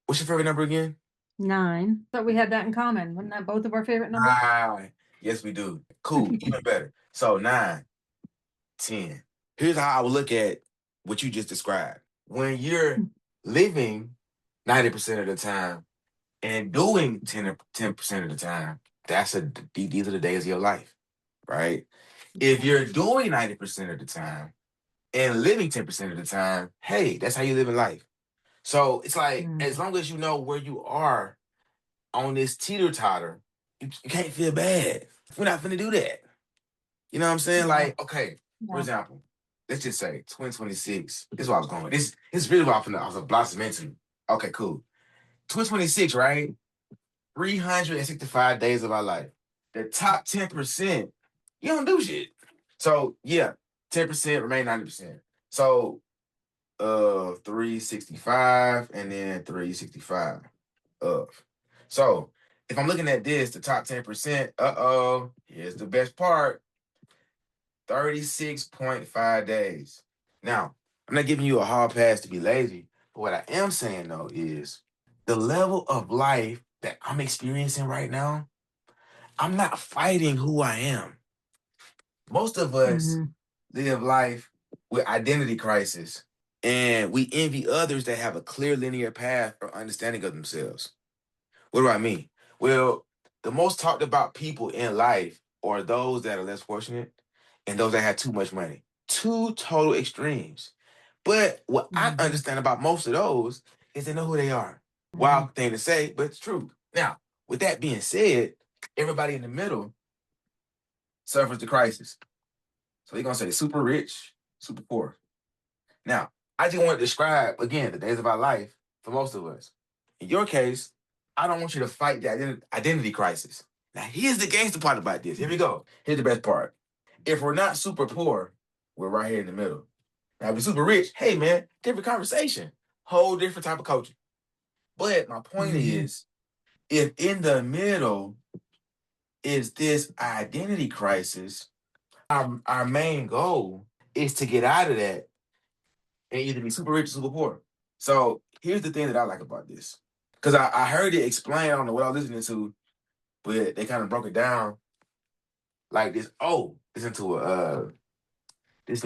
What's your favorite number again? 9. Thought we had that in common. Wasn't that both of our favorite numbers? Yes, we do. Cool, even better. So 9, 10. Here's how I would look at what you just described. When you're living 90% of the time and doing 10% of the time, these are the days of your life, right? If you're doing 90% of the time and living 10% of the time, hey, that's how you live in life. So it's like, as long as you know where you are on this teeter-totter, you can't feel bad. We're not finna do that. You know what I'm saying? Yeah. Like, okay, for example, let's just say 2026. This is what I was going with. This is really what I was blossoming into. Okay, cool. 2026, right? 365 days of our life. The top 10%, you don't do shit. So yeah, 10% remain 90%. So 365 and then 365 of. So if I'm looking at this, the top 10%, here's the best part. 36.5 days. Now, I'm not giving you a hard pass to be lazy, but what I am saying though is the level of life that I'm experiencing right now, I'm not fighting who I am. Most of us live life with identity crisis, and we envy others that have a clear linear path or understanding of themselves. What do I mean? Well, the most talked about people in life are those that are less fortunate and those that have too much money. Two total extremes. But what I understand about most of those is they know who they are. Wild thing to say, but it's true. Now, with that being said, everybody in the middle suffers the crisis. So you're gonna say super rich, super poor. Now, I just want to describe again the days of our life for most of us. In your case, I don't want you to fight the identity crisis. Now, here's the gangster part about this. Here we go. Here's the best part. If we're not super poor, we're right here in the middle. Now, if we're super rich, hey man, different conversation, whole different type of coaching. But my point is, if in the middle is this identity crisis, our main goal is to get out of that and either be super rich or super poor. So here's the thing that I like about this. Because I heard it explained, I don't know what I was listening to, but they kind of broke it down like this. Oh, listening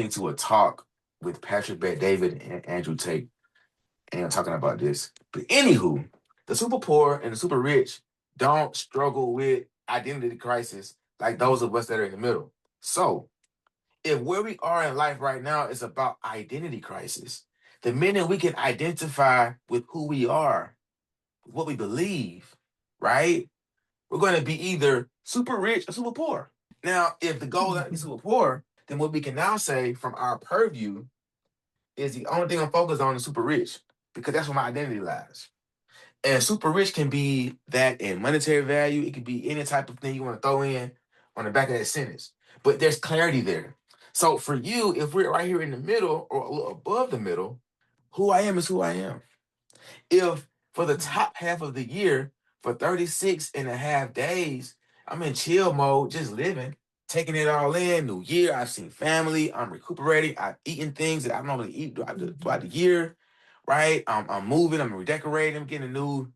to a talk with Patrick Bet David and Andrew Tate, and talking about this. But anywho, the super poor and the super rich don't struggle with identity crisis like those of us that are in the middle. So if where we are in life right now is about identity crisis, the minute we can identify with who we are, what we believe, right? We're going to be either super rich or super poor. Now, if the goal is to be super poor, then what we can now say from our purview is the only thing I'm focused on is super rich because that's where my identity lies. And super rich can be that in monetary value. It could be any type of thing you want to throw in on the back of that sentence. But there's clarity there. So for you, if we're right here in the middle or a little above the middle, who I am is who I am. If for the top half of the year, for 36 and a half days, I'm in chill mode, just living, taking it all in. New year, I've seen family, I'm recuperating, I've eaten things that I normally eat throughout the year, right? I'm moving, I'm redecorating, I'm getting a new,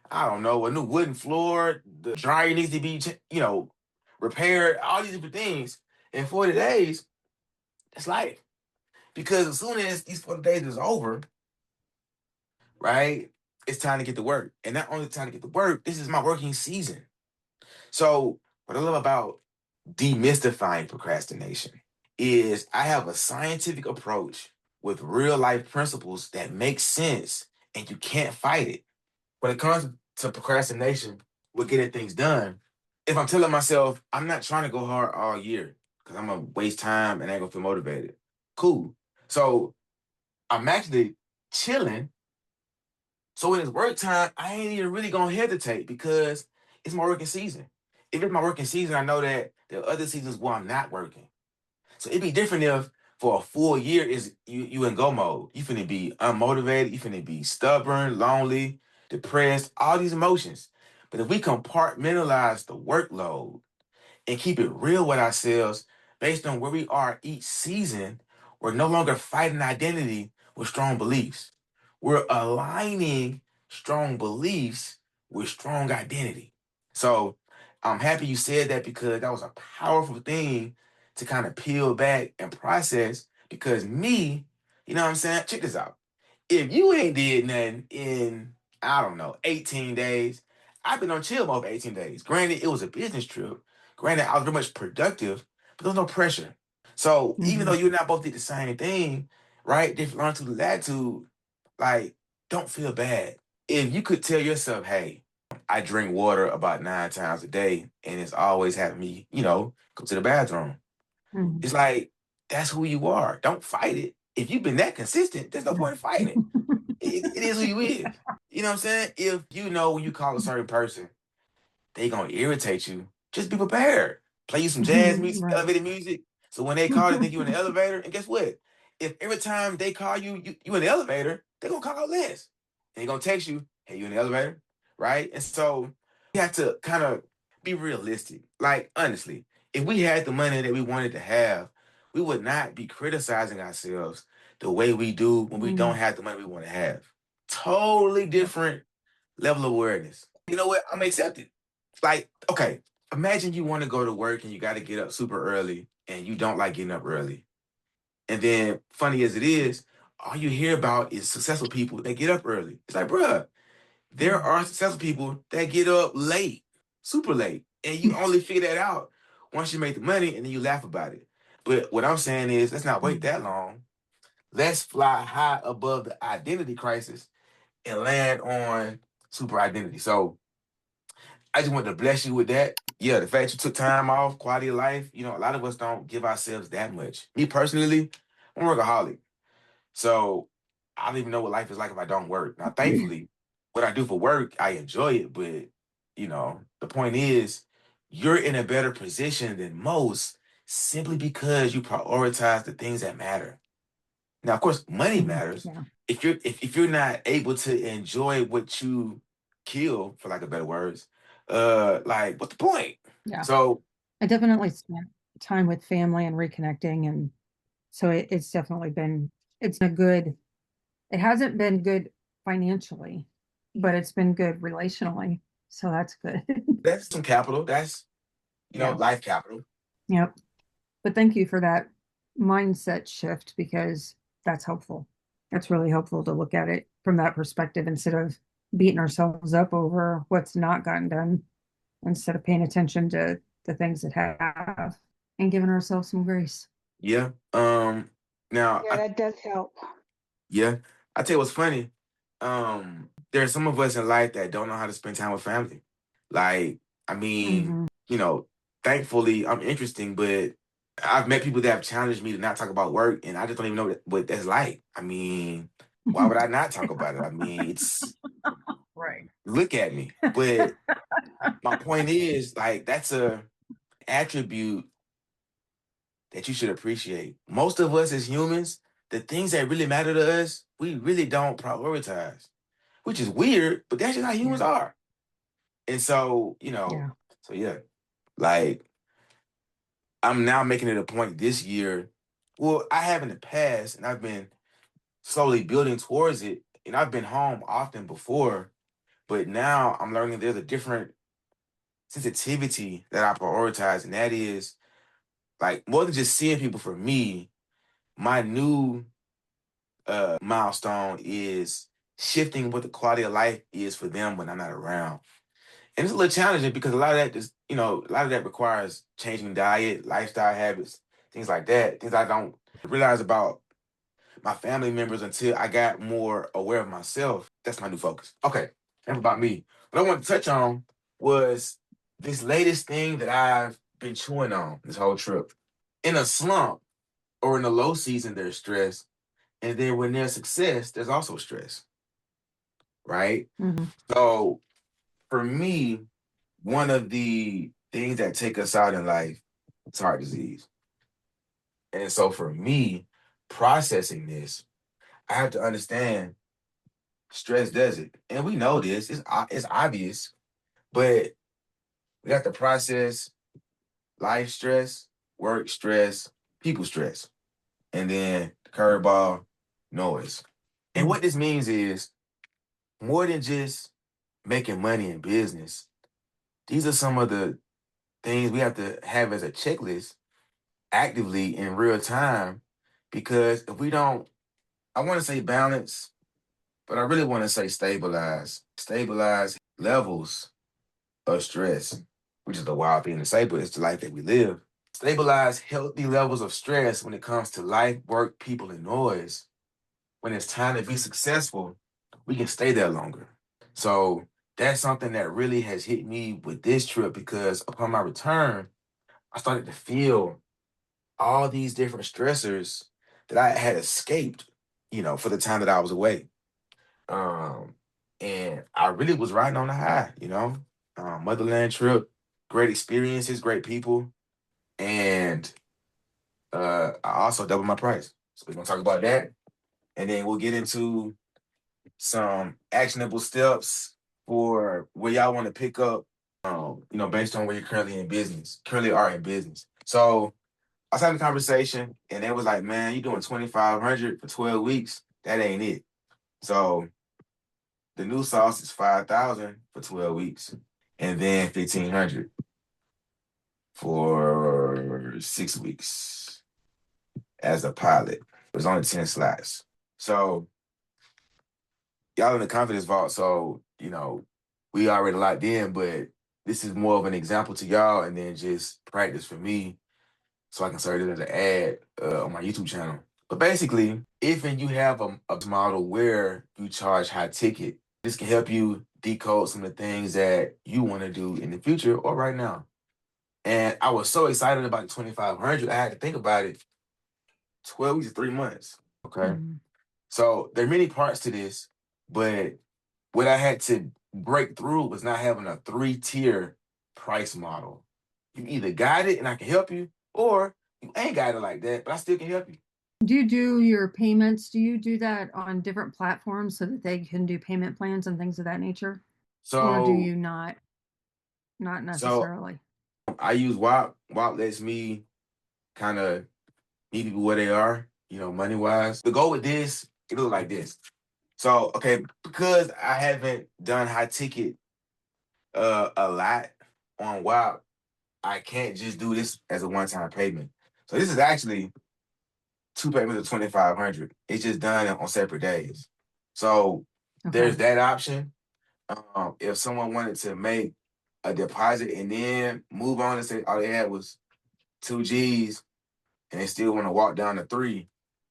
I don't know, a new wooden floor. The dryer needs to be, repaired, all these different things. In 40 days, that's life. Because as soon as these 40 days is over, right? It's time to get to work. And not only time to get to work, this is my working season. So what I love about demystifying procrastination is I have a scientific approach with real life principles that make sense and you can't fight it. When it comes to procrastination with getting things done, if I'm telling myself I'm not trying to go hard all year because I'm gonna waste time and I ain't gonna feel motivated, cool. So I'm actually chilling. So when it's work time, I ain't even really gonna hesitate because it's my working season. If it's my working season, I know that there are other seasons where I'm not working. So it'd be different if for a full year is you in go mode. You finna be unmotivated, you finna be stubborn, lonely, depressed, all these emotions. But if we compartmentalize the workload and keep it real with ourselves based on where we are each season, we're no longer fighting identity with strong beliefs. We're aligning strong beliefs with strong identity. So I'm happy you said that because that was a powerful thing to kind of peel back and process. Because me, you know what I'm saying? Check this out. If you ain't did nothing in, I don't know, 18 days, I've been on chill mode for 18 days. Granted, it was a business trip. Granted, I was very much productive, but there was no pressure. So even though Mhm. you and I both did the same thing, right? Different longitude, latitude, like, don't feel bad. If you could tell yourself, hey, I drink water about 9 times a day, and it's always having me, go to the bathroom. Mhm. It's like, that's who you are. Don't fight it. If you've been that consistent, there's no point in fighting it. It is who you is. You know what I'm saying? If you know when you call a certain person, they gonna irritate you. Just be prepared. Play you some jazz music, Right. elevator music. So when they call, they think you in the elevator. And guess what? If every time they call you in the elevator, they gonna call out less. And they gonna text you, hey, you in the elevator? Right? And so you have to kind of be realistic. Like, honestly, if we had the money that we wanted to have, we would not be criticizing ourselves the way we do when we don't Mm. have the money we want to have. Totally Yep. different level of awareness. You know what? I'm accepted. Like, okay, imagine you want to go to work and you got to get up super early and you don't like getting up early. And then, funny as it is, all you hear about is successful people that get up early. It's like, bruh, there Mm. are successful people that get up late, super late. And you only figure that out once you make the money and then you laugh about it. But what I'm saying is, let's not wait Mm. that long. Let's fly high above the identity crisis and land on super identity. So I just want to bless you with that. Yeah, the fact you took time off, quality of life, a lot of us don't give ourselves that much. Me personally, I'm a workaholic. So I don't even know what life is like if I don't work. Now, thankfully, what I do for work, I enjoy it. But, the point is, you're in a better position than most simply because you prioritize the things that matter. Now, of course, money Mhm. matters. Yeah. If you're not able to enjoy what you kill, for lack of better words, like what's the point? Yeah. So I definitely spent time with family and reconnecting, and so it's definitely been it's a good. It hasn't been good financially, but it's been good relationally. So that's good. that's some capital. That's Yeah. life capital. Yep. But thank you for that mindset shift because that's helpful. That's really helpful to look at it from that perspective instead of beating ourselves up over what's not gotten done, instead of paying attention to the things that have and giving ourselves some grace. Yeah. Now Yeah, that does help. yeah, I tell you what's funny. There's some of us in life that don't know how to spend time with family. Like, I mean, Hmm. thankfully I'm interesting, but I've met people that have challenged me to not talk about work, and I just don't even know what that's like. I mean, why would I not talk about it? I mean, it's Right. look at me. But my point is, like, that's a attribute that you should appreciate. Most of us as humans, the things that really matter to us, we really don't prioritize, which is weird, but that's just how humans Yeah. are. And so, Yeah. so yeah, like I'm now making it a point this year. Well, I have in the past, and I've been slowly building towards it. And I've been home often before, but now I'm learning there's a different sensitivity that I prioritize, and that is like more than just seeing people. For me, my new milestone is shifting what the quality of life is for them when I'm not around. And it's a little challenging because a lot of that just, a lot of that requires changing diet, lifestyle habits, things like that. Things I don't realize about my family members until I got more aware of myself. That's my new focus. Okay, enough about me. What I want to touch on was this latest thing that I've been chewing on this whole trip. In a slump or in a low season, there's stress. And then when there's success, there's also stress, right? Hmm. So for me, one of the things that take us out in life is heart disease. And so for me, processing this, I have to understand stress does it. And we know this, it's obvious, but we have to process life stress, work stress, people stress, and then curveball noise. And what this means is more than just making money in business. These are some of the things we have to have as a checklist actively in real time. Because if we don't, I want to say balance, but I really want to say stabilize. Stabilize levels of stress, which is the wild thing to say, but it's the life that we live. Stabilize healthy levels of stress when it comes to life, work, people, and noise. When it's time to be successful, we can stay there longer. So that's something that really has hit me with this trip because upon my return, I started to feel all these different stressors that I had escaped, for the time that I was away. Um, and I really was riding on the high. Motherland trip, great experiences, great people, and I also doubled my price. So we're gonna talk about that, and then we'll get into some actionable steps for where y'all want to pick up, based on where you're currently are in business. So I was having a conversation and they was like, man, you doing 2,500 for 12 weeks. That ain't it. So the new sauce is 5,000 for 12 weeks and then 1,500 for 6 weeks as a pilot. There's only 10 slots. So y'all in the confidence vault. So, we already locked in, but this is more of an example to y'all and then just practice for me so I can serve it as an ad on my YouTube channel. But basically, if and you have a model where you charge high ticket, this can help you decode some of the things that you want to do in the future or right now. And I was so excited about the 2,500, I had to think about it. 12 weeks to 3 months. Okay. Mm-hmm. So there are many parts to this, but what I had to break through was not having a 3-tier price model. You either got it and I can help you, or you ain't got it like that, but I still can help you. Do you do your payments? Do you do that on different platforms so that they can do payment plans and things of that nature? Or do So, you not? Not so necessarily. I use WAP. WAP lets me kind of meet people where they are, money wise. The goal with this, it look like this. So, okay, because I haven't done high ticket a lot on WAP, I can't just do this as a one-time payment. So this is actually two payments of 2,500. It's just done on separate days. So Okay. there's that option. If someone wanted to make a deposit and then move on and say all they had was 2 G's and they still want to walk down to 3,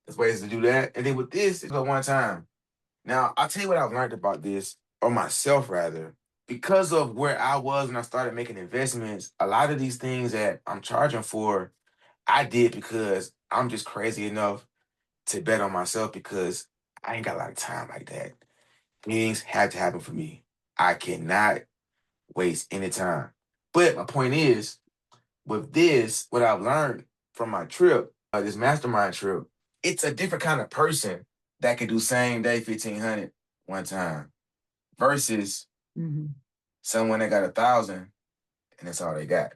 there's ways to do that. And then with this, it's a one time. Now, I'll tell you what I've learned about this, or myself rather, because of where I was when I started making investments. A lot of these things that I'm charging for, I did because I'm just crazy enough to bet on myself because I ain't got a lot of time like that. Things have to happen for me. I cannot waste any time. But my point is, with this, what I've learned from my trip, this mastermind trip, it's a different kind of person that can do same day 1,500 one time versus Mm-hmm. someone that got 1,000 and that's all they got.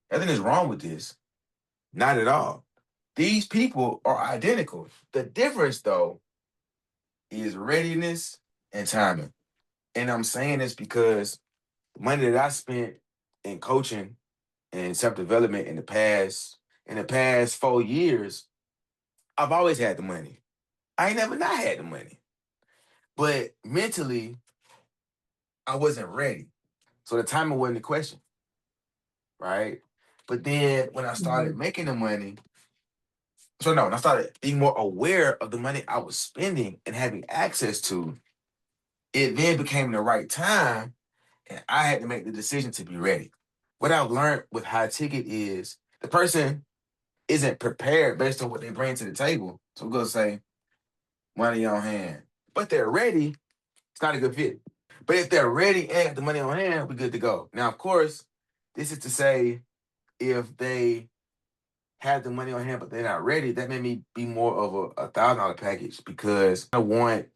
Nothing is wrong with this. Not at all. These people are identical. The difference, though, is readiness and timing. And I'm saying this because the money that I spent in coaching and self-development in the past 4 years, I've always had the money. I ain't never not had the money. But mentally, I wasn't ready. So the timing wasn't the question, right? But then when I Mm-hmm. started making the money, so no, when I started being more aware of the money I was spending and having access to, it then became the right time and I had to make the decision to be ready. What I've learned with high ticket is the person isn't prepared based on what they bring to the table. So we're gonna say money on hand. But they're ready, it's not a good fit. But if they're ready and got the money on hand, we're good to go. Now, of course, this is to say if they have the money on hand but they're not ready, that made me be more of a $1,000 package because I want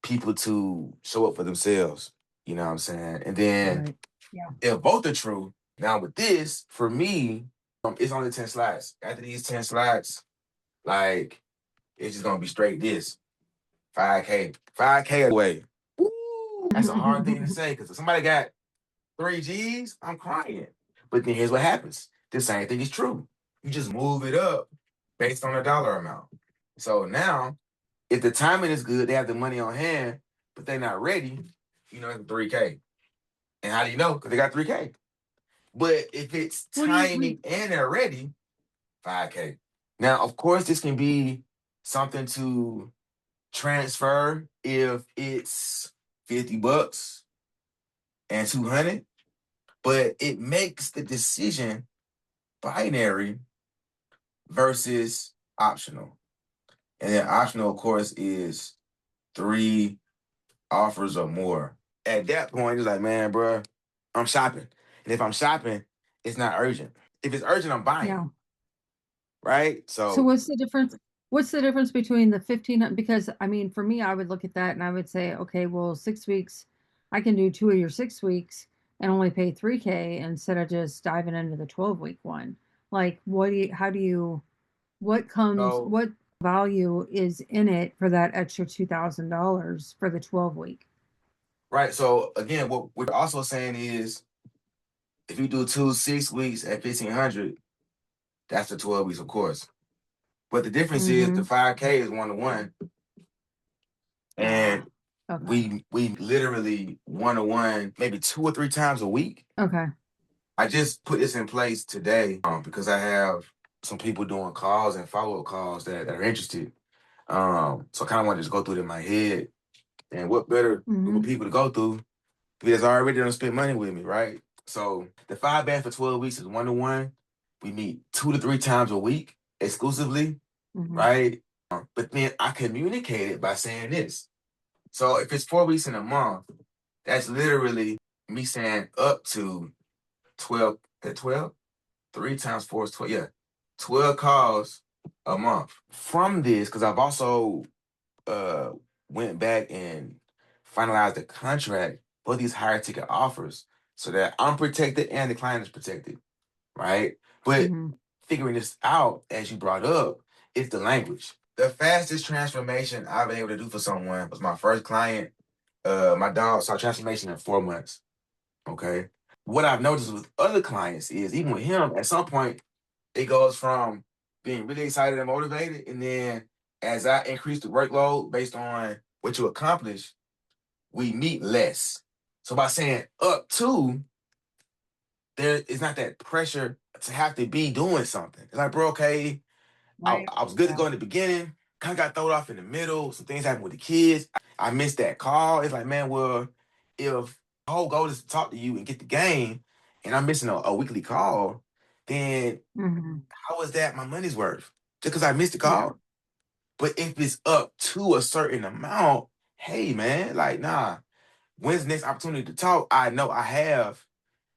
people to show up for themselves. You know what I'm saying? And then Right. Yeah. if both are true, now with this, for me, it's only 10 slides. After these 10 slides, like it's just gonna be straight this. 5K. 5K away. That's a hard thing to say because if somebody got 3 G's, I'm crying. But then here's what happens. The same thing is true. You just move it up based on the dollar amount. So now, if the timing is good, they have the money on hand, but they're not ready, it's 3K. And how do you know? Because they got 3K. But if it's What do you timing and they're ready, 5K. Now, of course, this can be something to transfer if it's $50 and 200, but it makes the decision binary versus optional. And then optional, of course, is 3 offers or more. At that point, it's like, man, bro, I'm shopping. And if I'm shopping, it's not urgent. If it's urgent, I'm buying. Yeah. Right? So So, what's the difference? What's the difference between the 15? Because I mean, for me, I would look at that and I would say, okay, well, 6 weeks, I can do 2 of your 6 weeks and only pay 3K instead of just diving into the 12-week one. Like, so what value is in it for that extra $2,000 for the 12 week? right. So again, what we're also saying is if you do 2 6 weeks at 1,500, that's the 12 weeks, of course. But the difference is the Mm-hmm. 5K is 1-to-1, Ah, and okay. we literally 1-to-1 maybe 2 or 3 times a week. Okay. I just put this in place today because I have some people doing calls and follow-up calls that are interested. So I kind of want to just go through it in my head. And what better group of Mm-hmm. people to go through because I already done spent money with me, right? So the 5 band for 12 weeks is 1-to-1. We meet 2 to 3 times a week exclusively, Mm-hmm. right? But then I communicate it by saying this. So if it's 4 weeks in a month, that's literally me saying up to 12 at 12. 3 times 4 is 12. Yeah. 12 calls a month. From this, because I've also uh went back and finalized the contract for these higher ticket offers so that I'm protected and the client is protected, right? But Mm-hmm. figuring this out, as you brought up, is the language. The fastest transformation I've been able to do for someone was my first client. My dog saw transformation in 4 months. Okay. What I've noticed with other clients is even with him, at some point, it goes from being really excited and motivated, and then as I increase the workload based on what you accomplish, we meet less. So by saying up to, there is not that pressure to have to be doing something. It's like, bro, okay, Right. I was good to Yeah. go in the beginning, kind of got thrown off in the middle. Some things happened with the kids. I missed that call. It's like, man, well, if the whole goal is to talk to you and get the game, and I'm missing a weekly call, then Mm-hmm. how is that my money's worth? Just because I missed the Yeah. call? But if it's up to a certain amount, hey man, like nah. When's the next opportunity to talk? I know I have,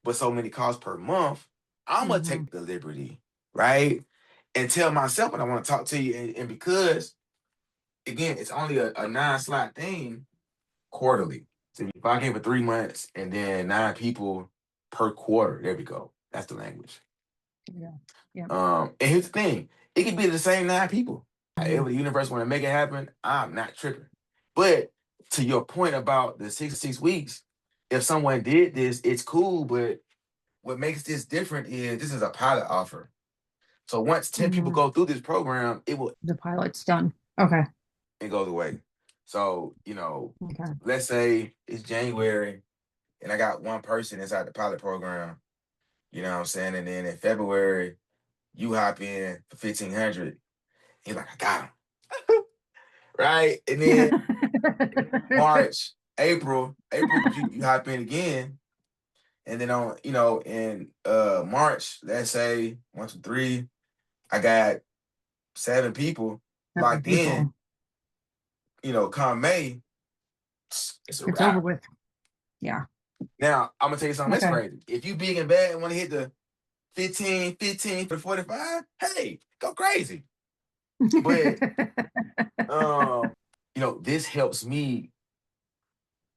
but so many calls per month. I'm gonna Mm-hmm. take the liberty, right? And tell myself when I want to talk to you. And because again, it's only a 9 slot thing quarterly. So if I gave it 3 months and then 9 people per quarter, there we go. That's the language. Yeah. Yeah. And here's the thing: it could be the same 9 people. Mm-hmm. However, the universe want to make it happen, I'm not tripping. But to your point about the 6 weeks, if someone did this, it's cool. But what makes this different is this is a pilot offer. So once 10 people Mm-hmm. go through this program, it will The pilot's done. Okay. it goes away. So Okay. let's say it's January and I got one person inside the pilot program. You know what I'm saying? And then in February, you hop in for 1,500. You're like, I got him. Right? And then March, April, you hop in again. And then on, in March, let's say 1, 2, 3, I got 7 people Seven locked in, people. come May, it's a It's over wrap. with. Yeah. Now, I'm gonna tell you something that's Okay. crazy. If you big and bad and want to hit the 15 for 45, hey, go crazy. But um, this helps me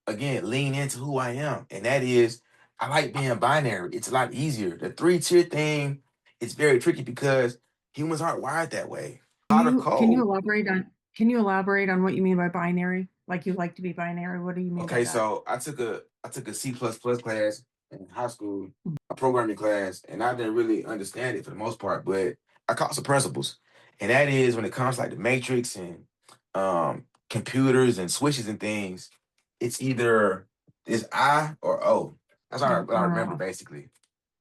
again lean into who I am, and that is I like being binary. It's a lot easier. The 3-tier thing is very tricky because humans aren't wired that way. A lot of Can you code. elaborate on what you mean by binary? Like you like to be binary. What do you mean by Okay, that? so I took a C++ class in high school, a programming class, and I didn't really understand it for the most part, but I caught some principles. And that is when it comes like the matrix and computers and switches and things, it's I or O. That's what I remember Oh, basically.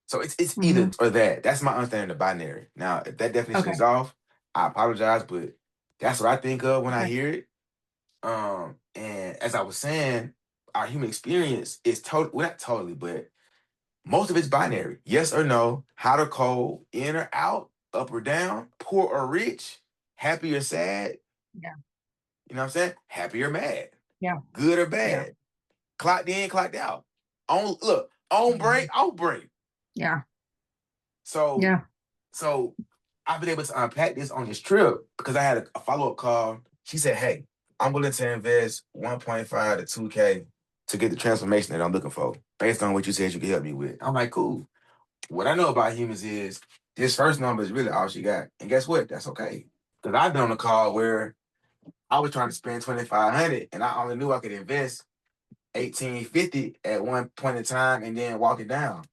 So it's either hmm. or that. That's my understanding of binary. Now, if that definition is Okay. off, I apologize, but that's what I think of when I Okay. hear it. And as I was saying, our human experience is total, well, not totally, but most of it's binary. Yes or no, hot or cold, in or out, up or down, poor or rich, happy or sad. Yeah. You know what I'm saying? Happy or mad, Yeah. good or Yeah. bad, clocked in, clocked out. On look, on break, Mhm. off break. Yeah. So Yeah. so I've been able to unpack this on this trip because I had a follow-up call. She said, hey, I'm willing to invest 1.5 to 2K to get the transformation that I'm looking for based on what you said you could help me with. I'm like, cool. What I know about humans is this first number is really all she got. And guess what? That's okay. Because I've been on a call where I was trying to spend 2,500 and I only knew I could invest 1,850 at one point in time and then walk it down.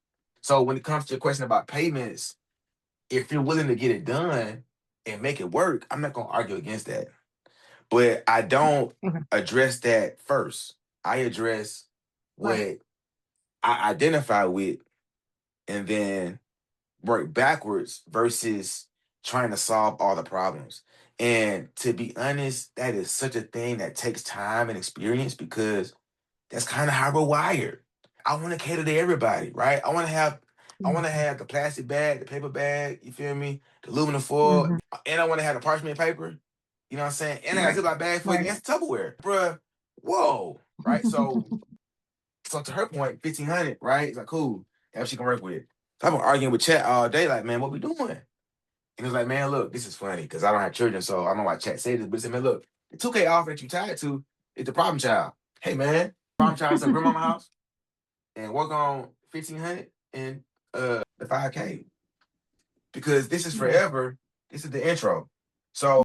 So when it comes to your question about payments, if you're willing to get it done and make it work, I'm not gonna argue against that. But I don't Okay. address that first. I address Right. what I identify with and then work backwards versus trying to solve all the problems. And to be honest, that is such a thing that takes time and experience because that's kind of how we're wired. I want to cater to everybody, right? I want to have the plastic bag, the paper bag, you feel me? The aluminum foil, Mm-hmm. and I want to have the parchment paper. You know what I'm saying? And I got a Right. Ziploc bag for you, Right. and it's Tupperware. Bruh, whoa. Right? So to her point, 1,500, right? It's like, cool. That she can work with. So I've been arguing with Chat all day, like, man, what we doing? And it's like, man, look, this is funny because I don't have children, so I don't know why Chat said this, but it said, man, look, the 2K offer that you tied to is the problem child. Hey, man, problem child is at grandmama house and work on 1,500 and the 5K because this is Yeah. forever. This is the intro. So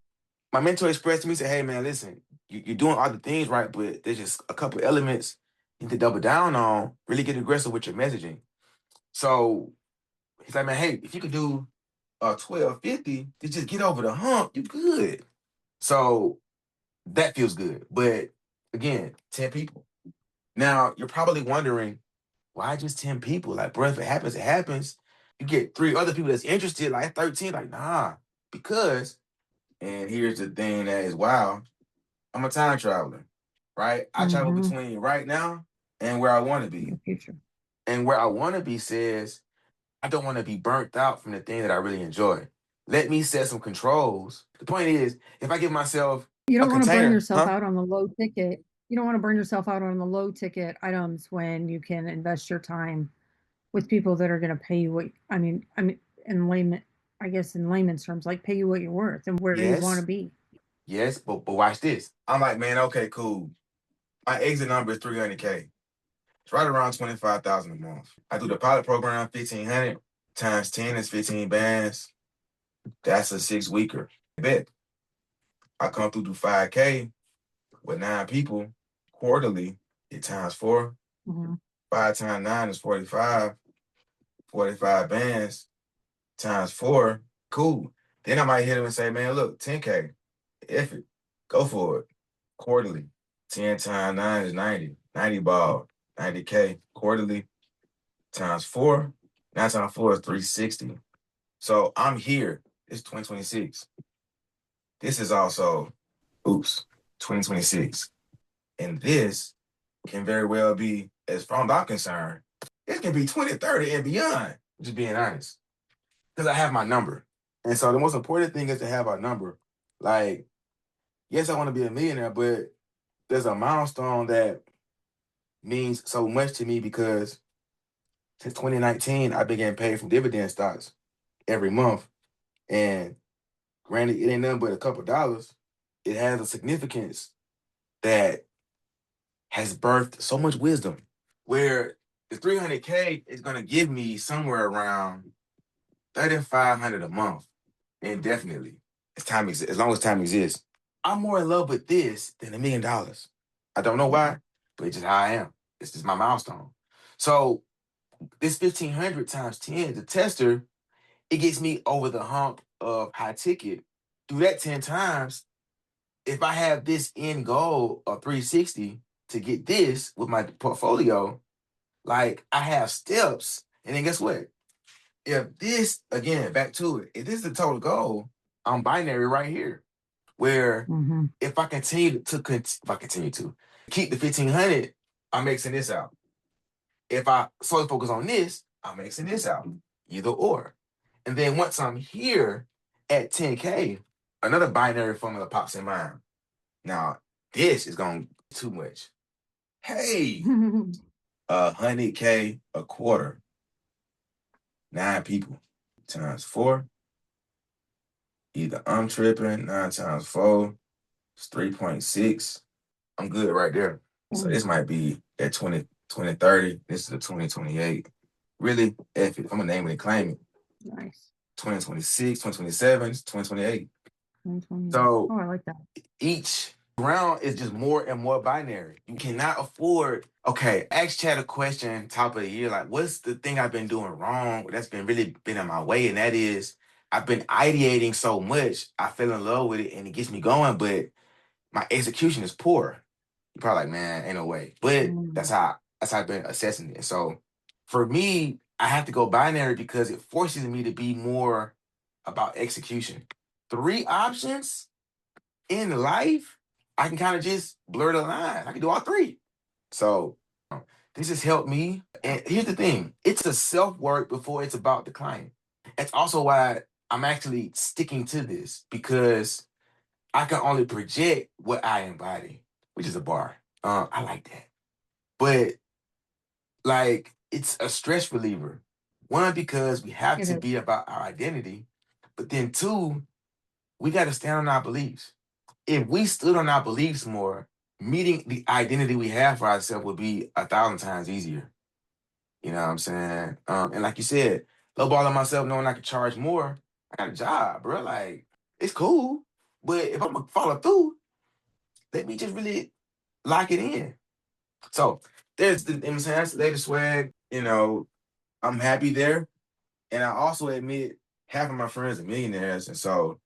my mentor expressed to me, said, hey, man, listen, you're doing all the things right, but there's just a couple elements you need to double down on, really get aggressive with your messaging. So he's like, man, hey, if you could do 1,250 to just get over the hump, you good. So that feels good. But again, 10 people. Now you're probably wondering, why just 10 people? Like, bro, if it happens, it happens. You get three other people that's interested, like 13, like, nah. Because, and here's the thing that is wild, I'm a time traveler, right? I travel Mm-hmm. between right now and where I want to The be. future. And where I want to be says I don't want to be burnt out from the thing that I really enjoy. Let me set some controls. The point is, if I give myself You a don't want to burn container, yourself huh? out on the low ticket. You don't want to burn yourself out on the low ticket items when you can invest your time with people that are going to pay you what I mean in layman I guess in layman's terms, like pay you what you're worth and where you want to Yes, be. yes, but watch this. I'm like, man, okay, cool. My exit number is 300K. It's right around 25,000 a month. I do the pilot program, 1,500 times 10 is 15 bands. That's a 6 weeker. Bet I come through to 5K with 9 people quarterly. It times four. Mm-hmm. 5 times 9 is 45. 45 bands times four. Cool. Then I might hit him and say, man, look, 10K. If it, go for it. Quarterly. 10 times 9 is 90. 90 ball. 90K quarterly times four. 9 times four is 360. So I'm here. It's 2026. This is also, oops, 2026. And this can very well be, as far as I'm concerned, it can be 2030 and beyond. Just being honest. Because I have my number. And so the most important thing is to have our number. Like, yes, I want to be a millionaire, but there's a milestone that means so much to me because since 2019, I've been getting paid from dividend stocks every month. And granted, it ain't nothing but a couple dollars. It has a significance that has birthed so much wisdom. Where the 300K is going to give me somewhere around 3,500 a month indefinitely as long as time exists. I'm more in love with this than $1 million. I don't know why, but it's just how I am. It's just my milestone. So this 1500 times 10, the tester, it gets me over the hump of high ticket. Do that 10 times. If I have this end goal of 360 to get this with my portfolio, like I have steps. And then guess what? If this, again, back to it, if this is the total goal, I'm binary right here. Where Mm-hmm. if I continue to, if I continue to keep the 1500, I'm maxing this out. If I solely focus on this, I'm maxing this out. Either or. And then once I'm here at 10K, another binary formula pops in mind. Now, this is going too much. Hey, 100K a quarter, 9 people times 4. Either I'm tripping, 9 times 4, it's 3.6. I'm good right there. So this might be at 2030. This is the 2028. Really, if I'm going to name it and claim it. Nice. 2026, 2027, 2028. 2020. So Oh, I like that. each round is just more and more binary. You cannot afford, okay, ask Chad a question top of the year, like, what's the thing I've been doing wrong that's been really been in my way? And that is, I've been ideating so much, I fell in love with it and it gets me going, but my execution is poor. You're probably like, man, ain't no way. But Mm. that's how I've been assessing it. So for me, I have to go binary because it forces me to be more about execution. 3 options in life, I can kind of just blur the line. I can do all 3. So this has helped me. And here's the thing, it's a self-work before it's about the client. That's also why I'm actually sticking to this because I can only project what I embody, which is a bar. I like that. But like it's a stress reliever. One, because we have It to is. be about our identity, but then 2, we got to stand on our beliefs. If we stood on our beliefs more, meeting the identity we have for ourselves would be 1,000 times easier. You know what I'm saying? And like you said, lowballing myself knowing I could charge more. I got a job, bro. Like it's cool, but if I'm gonna follow through, let me just really lock it in. So there's the, you know what I'm saying, that's the latest swag. I'm happy there. And I also admit half of my friends are millionaires. And so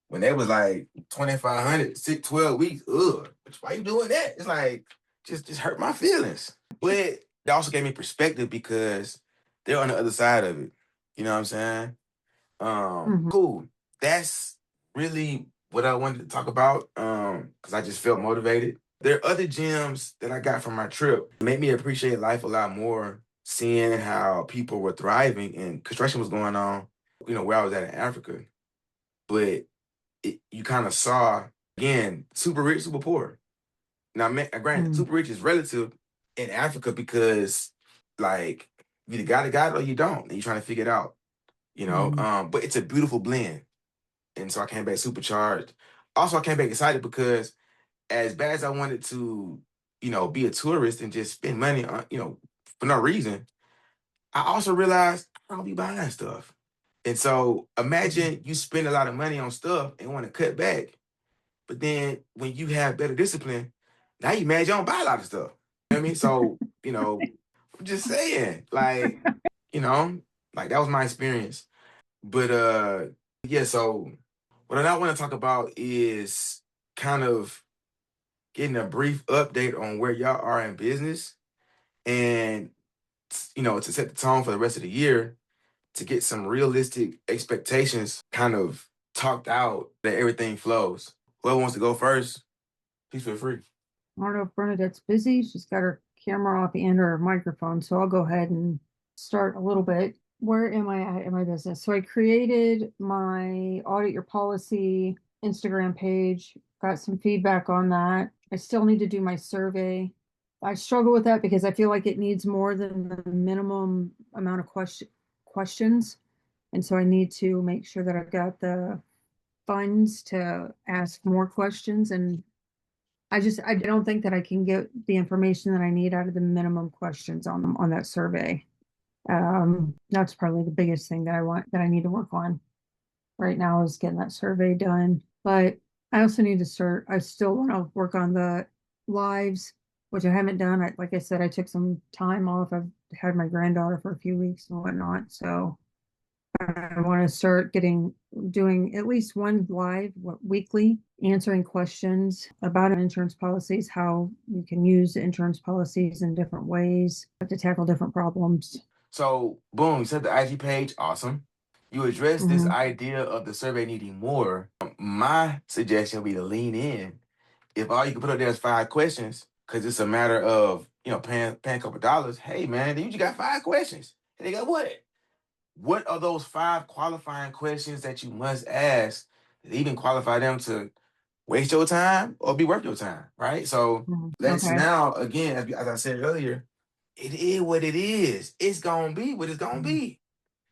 when they was like 2,500, 12 weeks, ugh, why you doing that? It's like, just hurt my feelings. But it also gave me perspective because they're on the other side of it. You know what I'm saying? Mhm. Cool. That's really what I wanted to talk about. Because I just felt motivated. There are other gems that I got from my trip. It made me appreciate life a lot more, seeing how people were thriving and construction was going on, where I was at in Africa. But you kind of saw, again, super rich, super poor. Now, granted, Mm. super rich is relative in Africa because, like, you either got it or you don't, and you're trying to figure it out, Mhm. But it's a beautiful blend. And so I came back supercharged. Also, I came back excited because as bad as I wanted to, be a tourist and just spend money on, for no reason, I also realized I don't be buying stuff. And so Mhm. imagine you spend a lot of money on stuff and want to cut back. But then when you have better discipline, now you mad you don't buy a lot of stuff. You know what I mean? So, I'm just saying, like, you know, like that was my experience. But yeah, so what I want to talk about is kind of getting a brief update on where y'all are in business and to set the tone for the rest of the year to get some realistic expectations kind of talked out that everything flows. Whoever wants to go first, please feel free. I don't know if Bernadette's busy. She's got her camera off and her microphone, so I'll go ahead and start a little bit. Where am I at in my business? So I created my Audit Your Policy Instagram page, got some feedback on that. I still need to do my survey. I struggle with that because I feel like it needs more than the minimum amount of questions. And so I need to make sure that I've got the funds to ask more questions. And I don't think that I can get the information that I need out of the minimum questions on that survey. That's probably the biggest thing that I need to work on right now is getting that survey done. But I also need to start, I still want to work on the lives, which I haven't done. Like I said, I took some time off. I've had my granddaughter for a few weeks and whatnot. So I want to start doing at least one live weekly, answering questions about insurance policies, how you can use insurance policies in different ways to tackle different problems. So, boom, you set the IG page. Awesome. You address this Hmm. idea of the survey needing more. My suggestion would be to lean in. If all you can put up there is 5 questions, because it's a matter of, paying a couple dollars, hey, man, then you just got 5 questions. And they go, what? What are those 5 qualifying questions that you must ask that even qualify them to waste your time or be worth your time, right? So let's Okay. now, again, as I said earlier, it is what it is. It's gonna be what it's gonna Mhm. be.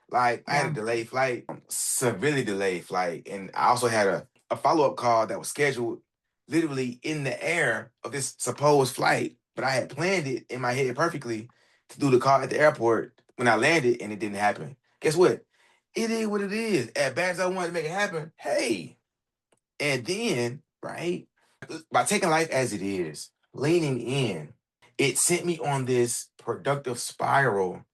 Like I had a Yeah. delayed flight, severely delayed flight, and I also had a follow-up call that was scheduled literally in the air of this supposed flight, but I had planned it in my head perfectly to do the call at the airport when I landed, and it didn't happen. Guess what? It is what it is. As bad as I wanted to make it happen, hey. And then, right, by taking life as it is, leaning in, it sent me on this productive spiral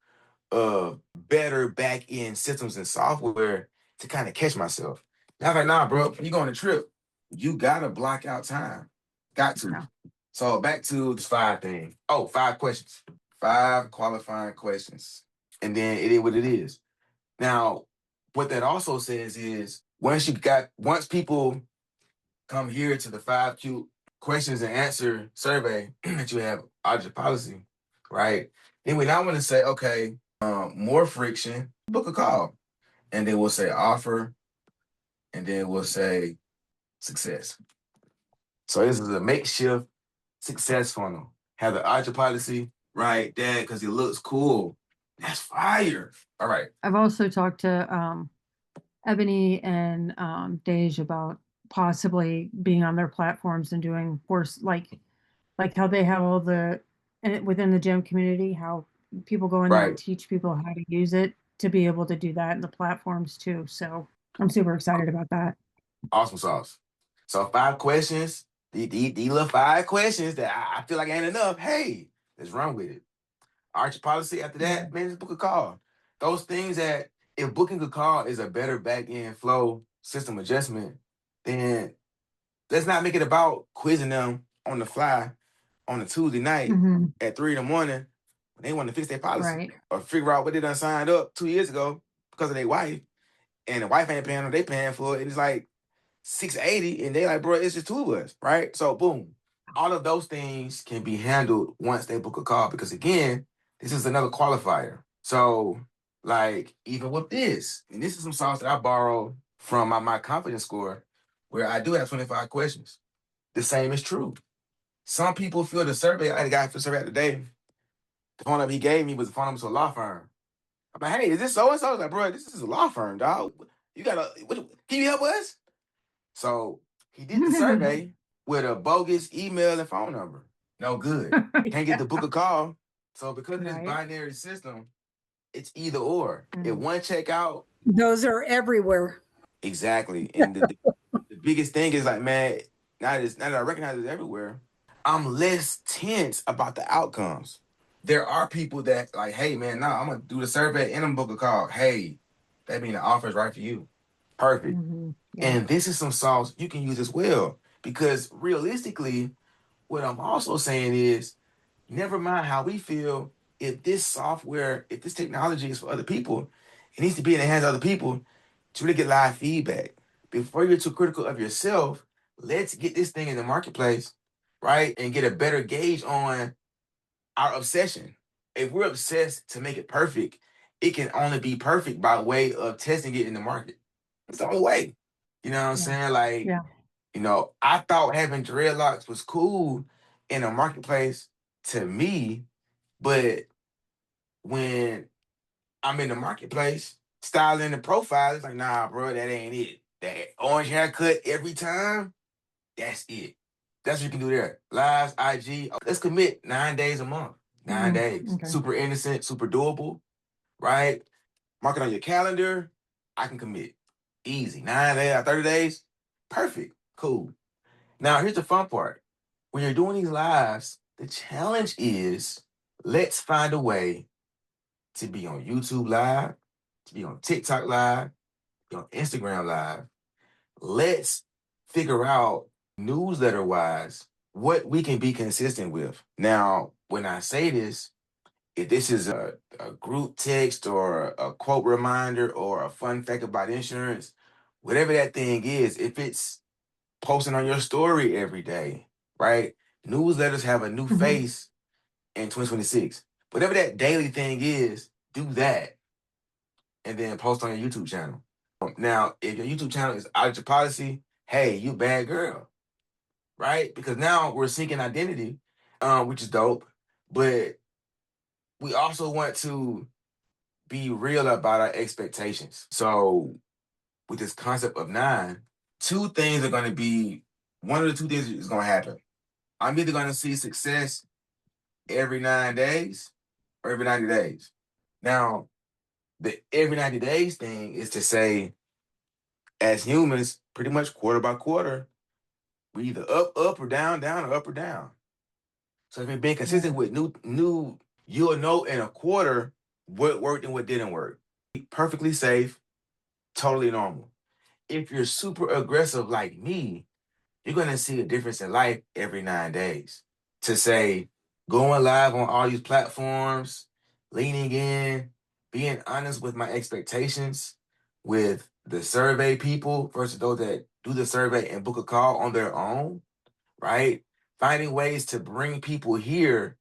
of better back end systems and software to kind of catch myself. Now, I'm like, nah, bro, when you go on a trip, you gotta block out time. Got to. Yeah. So back to this 5 thing. Oh, 5 questions. 5 qualifying questions. And then it is what it is. Now, what that also says is once people come here to the 5Q questions and answer survey that you have audit policy, right? Then we now want to say, okay, more friction, book a call. And then we'll say offer, and then we'll say success. So this is a makeshift success funnel. Have the audit policy right there because it looks cool. That's fire. All right. I've also talked to Ebony and Dej about possibly being on their platforms and doing course like how they have all the and within the gym community, how people go in there and Right. teach people how to use it to be able to do that in the platforms too. So I'm super excited about that. Awesome sauce. So 5 questions. These little 5 questions that I feel like ain't enough. Hey, let's run with it. Arch policy after that, Mhm. man, just book a call. Those things that if booking a call is a better back end flow system adjustment, then let's not make it about quizzing them on the fly on a Tuesday night Mhm. at 3 in the morning when they want to fix their policy Right. or figure out what they done signed up 2 years ago because of their wife and the wife ain't paying them, they paying for it. And it's like 680 and they like, bro, it's just two of us, right? So boom. All of those things can be handled once they book a call because again, this is another qualifier. So like even with this, and this is some sauce that I borrowed from my confidence score, where I do have 25 questions. The same is true. Some people feel the survey, I had a guy for the survey today. The phone number he gave me was the phone number to a law firm. I'm like, hey, is this so and so? I was like, bro, this is a law firm, dog. You gotta, can you help us? So he did the survey with a bogus email and phone number. No good. Can't get Yeah. the book a call. So because of this Right. binary system, it's either or. If Mhm. one check out, Those are everywhere. exactly. And the biggest thing is like, man, now that I recognize it everywhere, I'm less tense about the outcomes. There are people that like, hey man, nah, I'm gonna do the survey and I'm gonna book a call. Hey, that mean the offer is right for you. Perfect. Mhm. Yeah. And this is some sauce you can use as well. Because realistically, what I'm also saying is never mind how we feel. If this software, if this technology is for other people, it needs to be in the hands of other people to really get live feedback. Before you're too critical of yourself, let's get this thing in the marketplace, right? And get a better gauge on our obsession. If we're obsessed to make it perfect, it can only be perfect by way of testing it in the market. It's the only way. You know what I'm Yeah. saying? Like, Yeah. I thought having dreadlocks was cool in a marketplace to me, but when I'm in the marketplace, styling the profile, it's like, nah, bro, that ain't it. That orange haircut every time, that's it. That's what you can do there. Lives, IG. Let's commit 9 days a month. 9 days. Okay. Super innocent, super doable, right? Mark it on your calendar. I can commit. Easy. 9 days, 30 days. Perfect. Cool. Now, here's the fun part. when you're doing these lives, the challenge is let's find a way to be on YouTube Live, to be on TikTok Live, be on Instagram Live. Let's figure out newsletter wise what we can be consistent with. Now, when I say this, if this is a group text or a quote reminder or a fun fact about insurance, whatever that thing is, if it's posting on your story every day, right? Newsletters have a new face in 2026. Whatever that daily thing is, do that and then post on your YouTube channel. Now, if your YouTube channel is Audit Your Policy, hey, you bad girl, right? Because now we're seeking identity, which is dope, but we also want to be real about our expectations. So with this concept of 9, two things are going to be, one of the two things is going to happen. I'm either going to see success every 9 days or every 90 days. Now, the every 90 days thing is to say, as humans, pretty much quarter by quarter, we either up or down, down or up or down. So if you're being consistent with new, you'll know in a quarter what worked and what didn't work. Perfectly safe, totally normal. If you're super aggressive like me, you're gonna see a difference in life every 9 days. To say, going live on all these platforms, leaning in, being honest with my expectations, with the survey people versus those that do the survey and book a call on their own, right? Finding ways to bring people here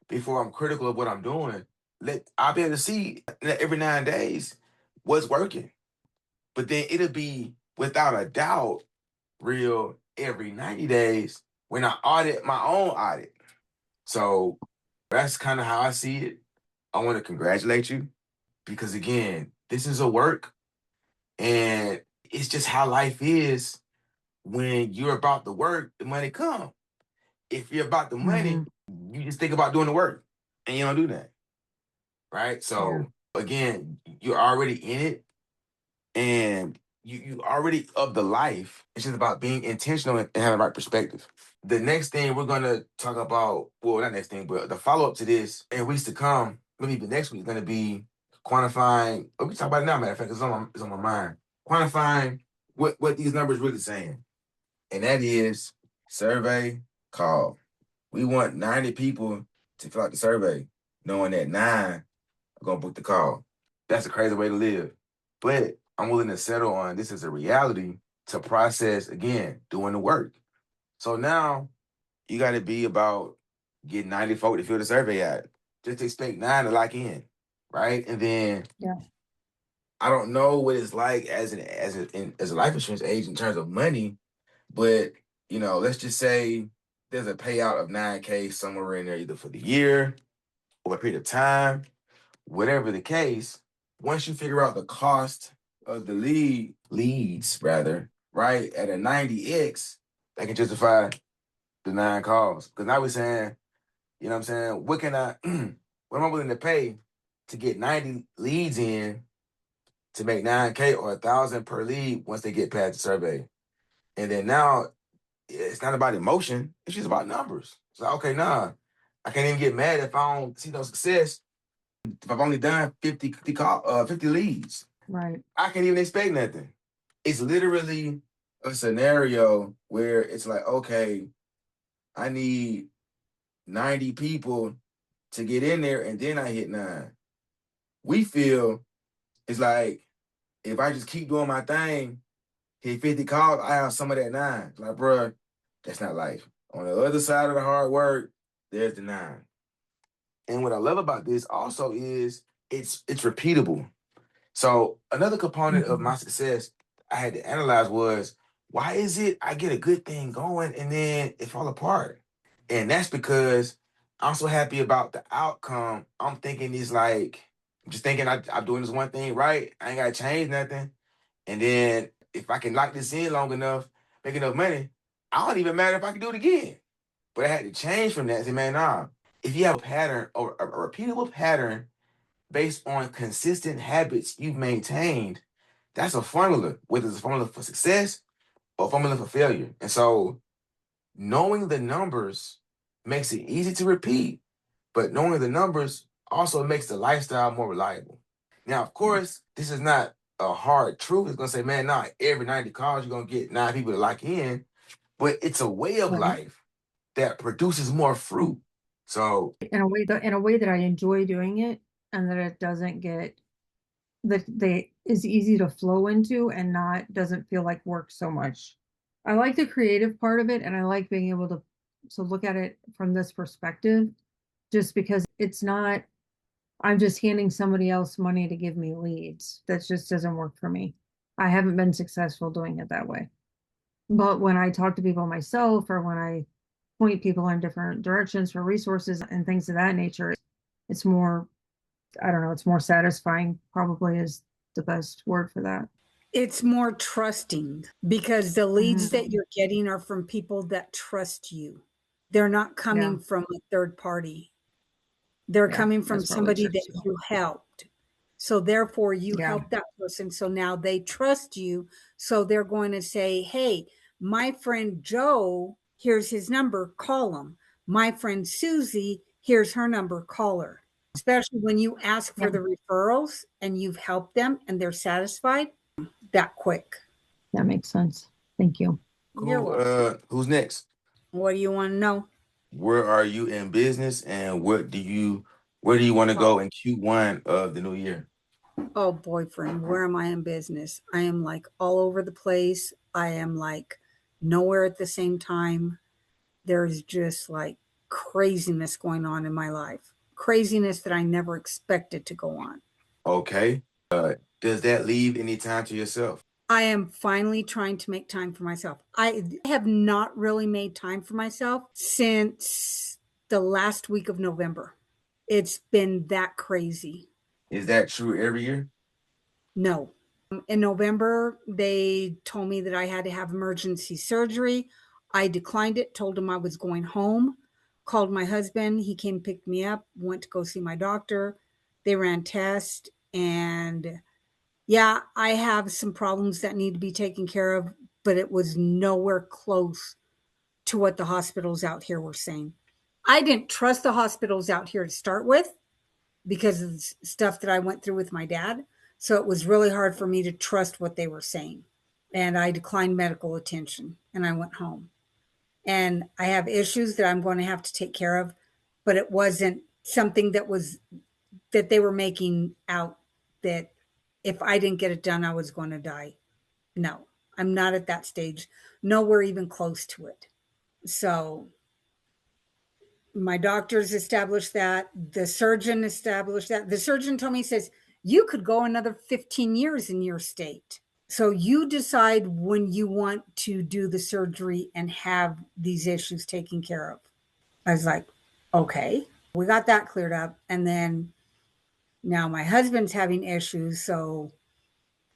before I'm critical of what I'm doing. I'll be able to see every 9 days what's working. But then it'll be without a doubt real every 90 days when I audit my own audit. So that's kind of how I see it. I want to congratulate you because, again, this is a work and it's just how life is. When you're about the work, the money come. If you're about the money, you just think about doing the work and you don't do that. Right? So again, you're already in it and you already of the life. It's just about being intentional and having the right perspective. The next thing we're gonna talk about, well, not next thing, but the follow-up to this in weeks to come, maybe the next week is gonna be quantifying. We can talk about it now, matter of fact, it's on my mind. Quantifying what these numbers really saying. And that is survey call. We want 90 people to fill out the survey, knowing that 9 are gonna book the call. That's a crazy way to live. But I'm willing to settle on this as a reality to process, again, doing the work. So now you got to be about getting 90 folk to fill the survey out. Just expect 9 to lock in, right? And then I don't know what it's like as a life insurance agent in terms of money, but let's just say there's a payout of 9K somewhere in there, either for the year or a period of time, whatever the case. Once you figure out the cost of the leads rather, right, at a 90x, that can justify the 9 calls. Because now we're saying, you know what I'm saying, what am I willing to pay to get 90 leads in to make 9K or 1,000 per lead once they get past the survey? And then now it's not about emotion, it's just about numbers. It's like, okay, nah, I can't even get mad if I don't see no success. If I've only done 50 leads, Right. I can't even expect nothing. It's literally a scenario where it's like, okay, I need 90 people to get in there and then I hit 9. We feel it's like if I just keep doing my thing, hit 50 calls, I have some of that 9. It's like, bruh, that's not life. On the other side of the hard work, there's the 9. And what I love about this also is it's repeatable. So another component of my success I had to analyze was, why is it I get a good thing going and then it fall apart? And that's because I'm so happy about the outcome. I'm thinking it's like, I'm just thinking I'm doing this one thing right. I ain't got to change nothing. And then if I can lock this in long enough, make enough money, I don't even matter if I can do it again. But I had to change from that and say, man, nah, if you have a pattern or a repeatable pattern based on consistent habits you've maintained, that's a formula, whether it's a formula for success or a formula for failure. And so knowing the numbers makes it easy to repeat, but knowing the numbers also makes the lifestyle more reliable. Now, of course, this is not a hard truth. It's gonna say, man, not every 90 calls you're gonna get 9 people to lock in, but it's a way of Right. life that produces more fruit. So In a way that I enjoy doing it, and that it doesn't get that they is easy to flow into and not doesn't feel like work so much. I like the creative part of it, and I like being able to look at it from this perspective, just because it's not I'm just handing somebody else money to give me leads. That just doesn't work for me. I haven't been successful doing it that way. But when I talk to people myself, or when I point people in different directions for resources and things of that nature, it's more, I don't know, it's more satisfying, probably is the best word for that. It's more trusting because the leads that you're getting are from people that trust you. They're not coming from a third party. They're Yeah, coming from that's probably somebody true that too. you helped. So therefore you Yeah. help that person. So now they trust you. So they're going to say, hey, my friend Joe, here's his number, call him. My friend Susie, here's her number, call her. Especially when you ask for Yeah, the referrals and you've helped them and they're satisfied that quick. that makes sense. Thank you. You're cool. welcome. Who's next? What do you want to know? Where are you in business, and where do you want to go in Q1 of the new year? Oh, boyfriend, where am I in business? I am like all over the place. I am like nowhere at the same time. There's just like craziness going on in my life. Craziness that I never expected to go on. Okay. Does that leave any time to yourself? I am finally trying to make time for myself. I have not really made time for myself since the last week of November. It's been that crazy. Is that true every year? No. In November, they told me that I had to have emergency surgery. I declined it, told him I was going home, called my husband. He came, picked me up, went to go see my doctor. They ran tests. And yeah, I have some problems that need to be taken care of, but it was nowhere close to what the hospitals out here were saying. I didn't trust the hospitals out here to start with because of the stuff that I went through with my dad. So it was really hard for me to trust what they were saying. And I declined medical attention and I went home. And I have issues that I'm going to have to take care of, but it wasn't something that they were making out that if I didn't get it done, I was going to die. No, I'm not at that stage, nowhere even close to it. So my doctors established that, the surgeon established that. The surgeon told me, he says, you could go another 15 years in your state. So you decide when you want to do the surgery and have these issues taken care of. I was like, okay, we got that cleared up. And then now my husband's having issues. So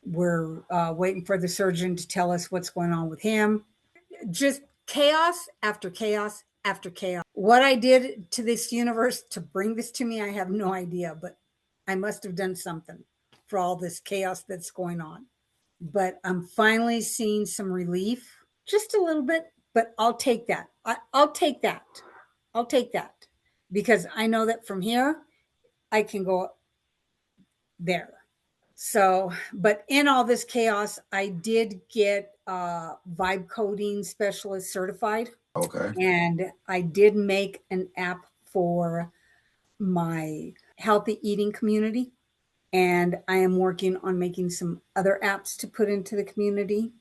we're waiting for the surgeon to tell us what's going on with him. Just chaos after chaos after chaos. What I did to this universe to bring this to me, I have no idea, but I must have done something for all this chaos that's going on. But I'm finally seeing some relief, just a little bit, but I'll take that. I'll take that. I'll take that because I know that from here, I can go there. So, but in all this chaos, I did get vibe coding specialist certified. Okay. And I did make an app for my healthy eating community. And I am working on making some other apps to put into the community.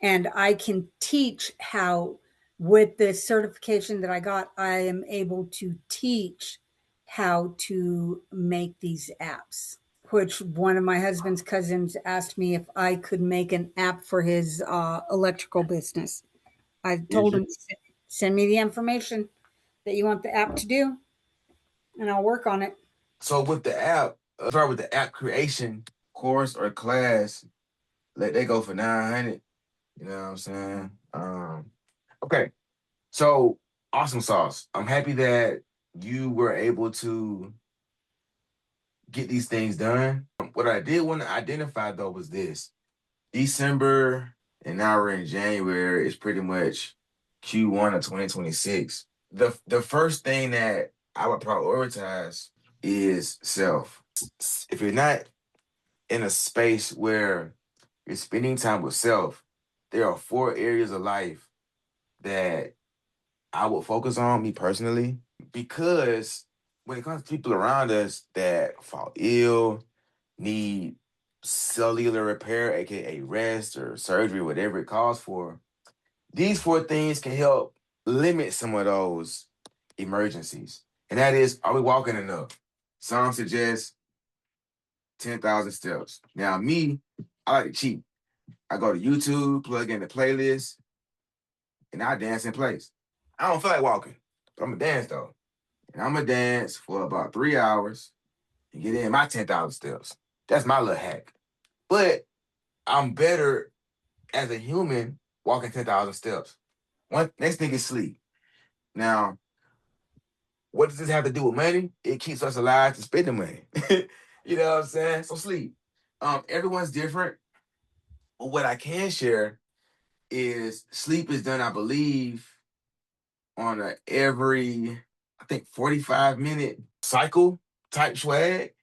And I can teach how, with the certification that I got, I am able to teach how to make these apps. Which one of my husband's cousins asked me if I could make an app for his electrical business. I told him, send me the information that you want the app to do, and I'll work on it. So with the app, start with the app creation course or class. Let that go for 900. You know what I'm saying? Okay. So awesome sauce. I'm happy that you were able to get these things done. What I did want to identify though was this: December and now we're in January is pretty much Q1 of 2026. The first thing that I would prioritize is self. If you're not in a space where you're spending time with self, there are 4 areas of life that I would focus on, me personally, because when it comes to people around us that fall ill, need cellular repair, aka rest or surgery, whatever it calls for, these 4 things can help limit some of those emergencies. And that is, are we walking enough? Some suggest 10,000 steps. Now, me, I like to cheat. I go to YouTube, plug in the playlist, and I dance in place. I don't feel like walking, but I'm going to dance though. And I'm going to dance for about 3 hours and get in my 10,000 steps. That's my little hack. But I'm better as a human walking 10,000 steps. One next thing is sleep. Now, what does this have to do with money? It keeps us alive to spend the money. You know what I'm saying? So sleep. Everyone's different. But what I can share is sleep is done, I believe, on a every, I think, 45-minute cycle type swag.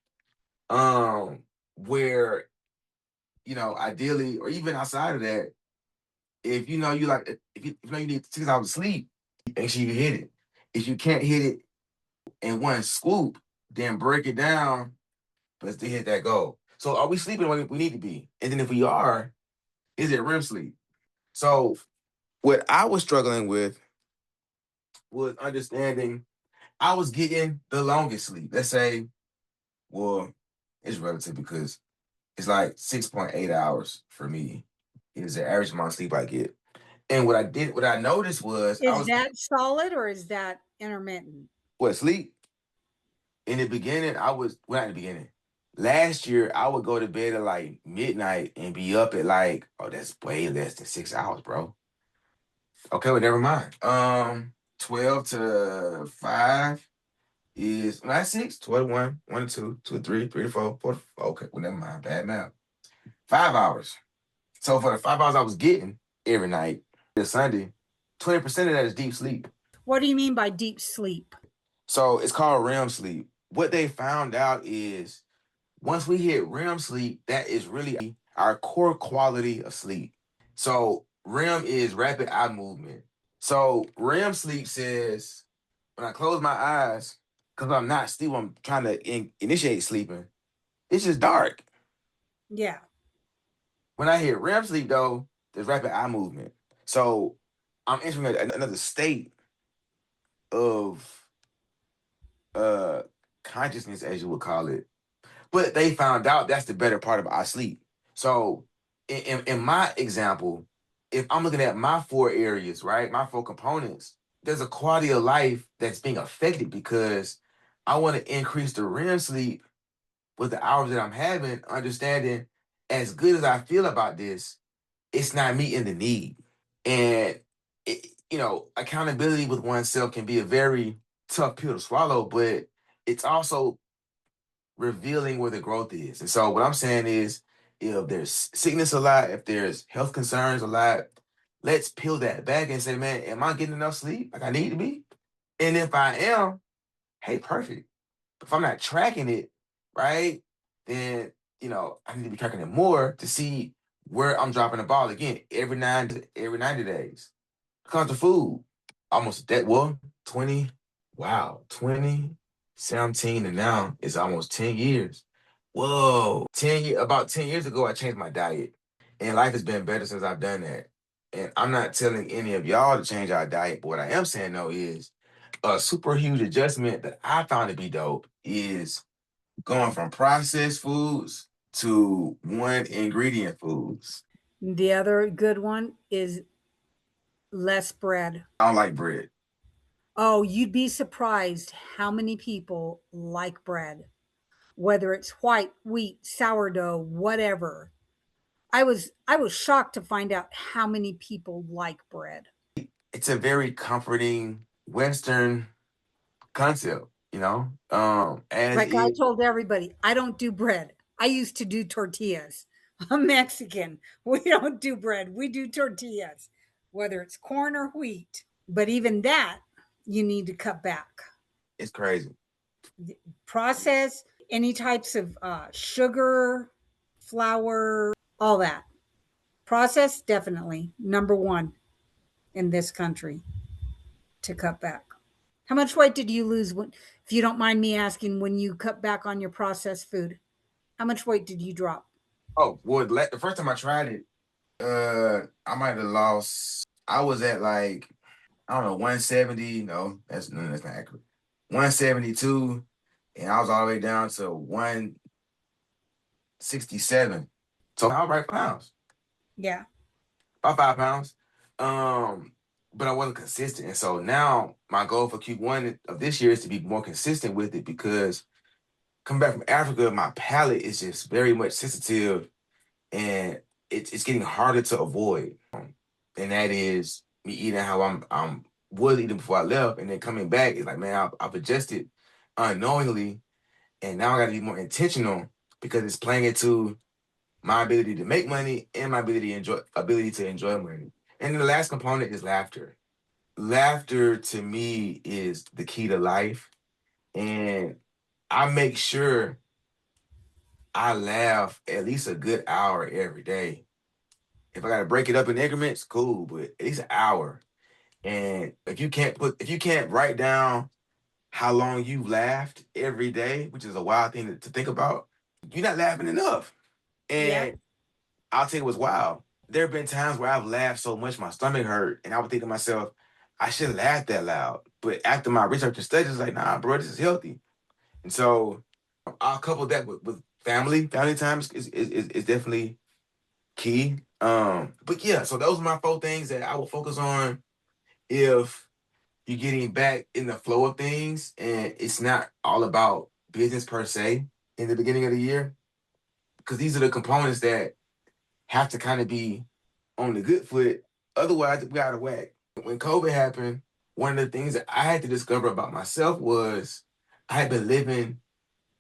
Where, ideally, or even outside of that, if you know you like, if you know you need 6 hours of sleep, make sure you hit it. If you can't hit it in one swoop, then break it down. Let's hit that goal. So are we sleeping when we need to be? And then if we are, is it REM sleep? So what I was struggling with was understanding I was getting the longest sleep. Let's say, well, it's relative because it's like 6.8 hours for me is the average amount of sleep I get. And what I noticed was Is that solid or is that intermittent? What, sleep? In the beginning, not in the beginning. Last year, I would go to bed at like midnight and be up at like, oh, that's way less than 6 hours, bro. Okay, well, never mind. 12 to 5 is not 6, 12 to 1, 1 to 2, 2 to 3, 3 to 4, 4 to 4. Okay, well, never mind. Bad math. 5 hours. So for the 5 hours I was getting every night, this Sunday, 20% of that is deep sleep. What do you mean by deep sleep? So it's called REM sleep. What they found out is once we hit REM sleep, that is really our core quality of sleep. So REM is rapid eye movement. So REM sleep says when I close my eyes, because I'm not sleep, I'm trying to initiate sleeping. It's just dark. Yeah. When I hit REM sleep, though, there's rapid eye movement. So I'm entering another state of consciousness, as you would call it. But they found out that's the better part of our sleep. So in my example, if I'm looking at my 4 areas, right, my 4 components, there's a quality of life that's being affected because I want to increase the REM sleep with the hours that I'm having, understanding as good as I feel about this, it's not meeting the need. And, accountability with oneself can be a very tough pill to swallow, but it's also revealing where the growth is. And so what I'm saying is, if there's sickness a lot, if there's health concerns a lot, let's peel that back and say, man, am I getting enough sleep like I need to be? And if I am, hey, perfect. If I'm not tracking it, right, then, I need to be tracking it more to see where I'm dropping the ball again every 90 days. It comes to food, almost that, 20, wow, 2017 and now it's almost 10 years. Whoa, about 10 years ago, I changed my diet and life has been better since I've done that. And I'm not telling any of y'all to change our diet, but what I am saying though is a super huge adjustment that I found to be dope is going from processed foods to one ingredient foods. The other good one is less bread. I don't like bread. Oh, you'd be surprised how many people like bread, whether it's white, wheat, sourdough, whatever. I was shocked to find out how many people like bread. It's a very comforting Western concept, as Like I is. told everybody, I don't do bread. I used to do tortillas. I'm Mexican. We don't do bread. We do tortillas. whether it's corn or wheat. But even that, you need to cut back. It's crazy. Process any types of sugar, flour, all that. Process, definitely number one in this country to cut back. How much weight did you lose when, if you don't mind me asking, when you cut back on your processed food? How much weight did you drop? Oh, well, the first time I tried it, I might have lost. I was at like, I don't know, 170. No, that's not accurate. 172, and I was all the way down to 167. So I was right pounds, Yeah. about 5 pounds. But I wasn't consistent, and so now my goal for Q1 of this year is to be more consistent with it, because coming back from Africa, my palate is just very much sensitive, and it's getting harder to avoid. And that is me eating how I'm was eating before I left, and then coming back, it's like, man, I've adjusted unknowingly, and now I got to be more intentional, because it's playing into my ability to make money and my ability to enjoy money. And then the last component is laughter. Laughter to me is the key to life, and I make sure I laugh at least a good hour every day. If I gotta break it up in increments, cool, but at least an hour. And if you can't write down how long you've laughed every day, which is a wild thing to think about, you're not laughing enough. Yeah. And I'll tell you what's wild. There have been times where I've laughed so much my stomach hurt, and I would think to myself, I shouldn't laugh that loud. But after my research and studies, it's like, nah, bro, this is healthy. And so I'll couple that with family. Family time is definitely key. But yeah, so those are my 4 things that I will focus on if you're getting back in the flow of things, and it's not all about business per se in the beginning of the year, because these are the components that have to kind of be on the good foot. Otherwise, we out of whack. When COVID happened, one of the things that I had to discover about myself was I had been living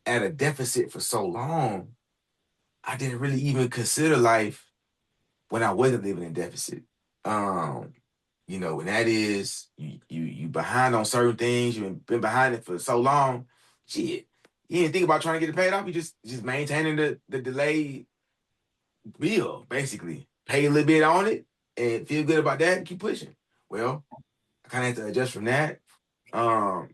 at a deficit for so long. I didn't really even consider life when I wasn't living in deficit. Um, when that is you behind on certain things, you've been behind it for so long, shit. You didn't think about trying to get it paid off. You just maintaining the delayed bill, basically. Pay a little bit on it and feel good about that and keep pushing. Well, I kind of had to adjust from that. Um,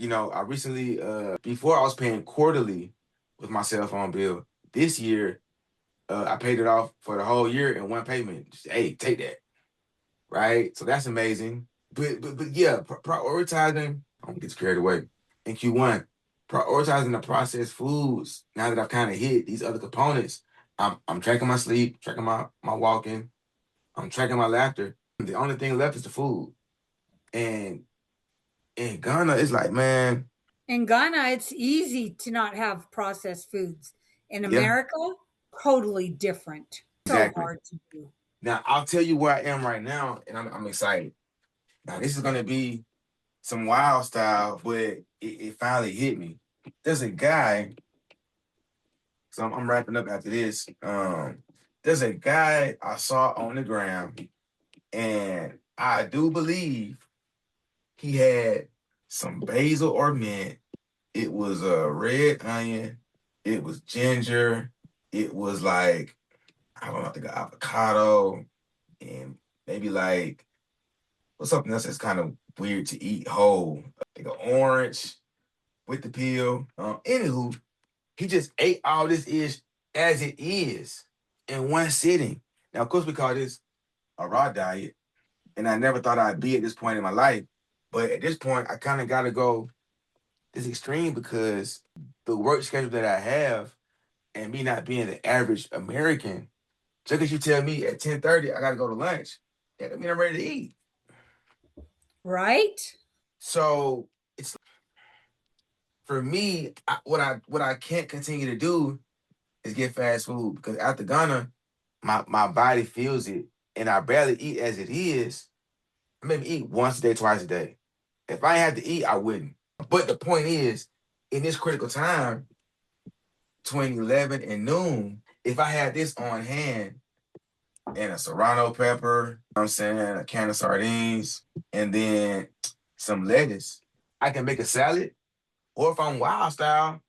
I recently before I was paying quarterly with my cell phone bill. This year, I paid it off for the whole year in one payment. Just, hey, take that. Right? So that's amazing. But yeah, prioritizing. I'm gonna get carried away. In Q1, prioritizing the processed foods. Now that I've kind of hit these other components, I'm tracking my sleep, tracking my walking, I'm tracking my laughter. The only thing left is the food. And in Ghana, it's like, man, In Ghana, it's easy to not have processed foods. In yeah, America, totally different. So exactly. hard to do. Now I'll tell you where I am right now, and I'm excited. Now this is gonna be some wild style, but it finally hit me. There's a guy. So I'm wrapping up after this. There's a guy I saw on the gram, and I do believe he had some basil or mint. It was a red onion. It was ginger. It was like, I don't know, I think avocado, and maybe like what's something else that's kind of weird to eat whole. Like an orange with the peel. Anywho, he just ate all this ish as it is in one sitting. Now, of course, we call this a raw diet, and I never thought I'd be at this point in my life. But at this point, I kind of got to go this extreme, because the work schedule that I have, and me not being the average American, just because you tell me at 10:30 I got to go to lunch, that doesn't mean I'm ready to eat. Right? So it's for me, what I can't continue to do is get fast food, because after Ghana, my body feels it, and I barely eat as it is. I maybe eat once a day, twice a day. If I had to eat, I wouldn't. But the point is, in this critical time, between 11 and noon, if I had this on hand, and a serrano pepper, you know what I'm saying, a can of sardines, and then some lettuce. I can make a salad, or if I'm wild style,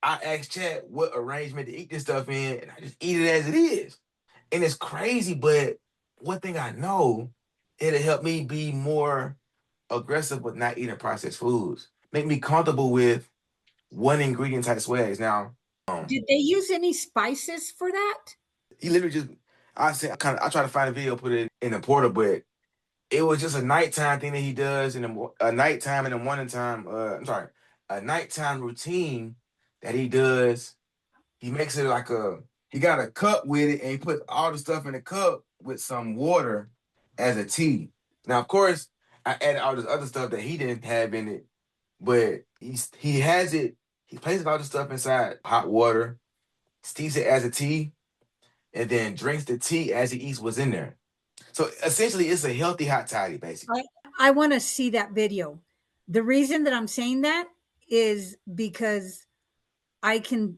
I ask Chad what arrangement to eat this stuff in, and I just eat it as it is. And it's crazy, but one thing I know, it'll help me be more aggressive with not eating processed foods. Make me comfortable with one ingredient type swags. Now, Did they use any spices for that? he literally just I try to find a video, put it in the portal, but it was just a nighttime thing that he does a nighttime and a morning time. I'm sorry, a nighttime routine that he does. He makes it like he got a cup with it, and he put all the stuff in the cup with some water as a tea. Now, of course, I added all this other stuff that he didn't have in it, but he has it. He places all the stuff inside hot water, steeps it as a tea, and then drinks the tea as he eats what's in there. So essentially, it's a healthy hot toddy, basically. I want to see that video. The reason that I'm saying that is because I can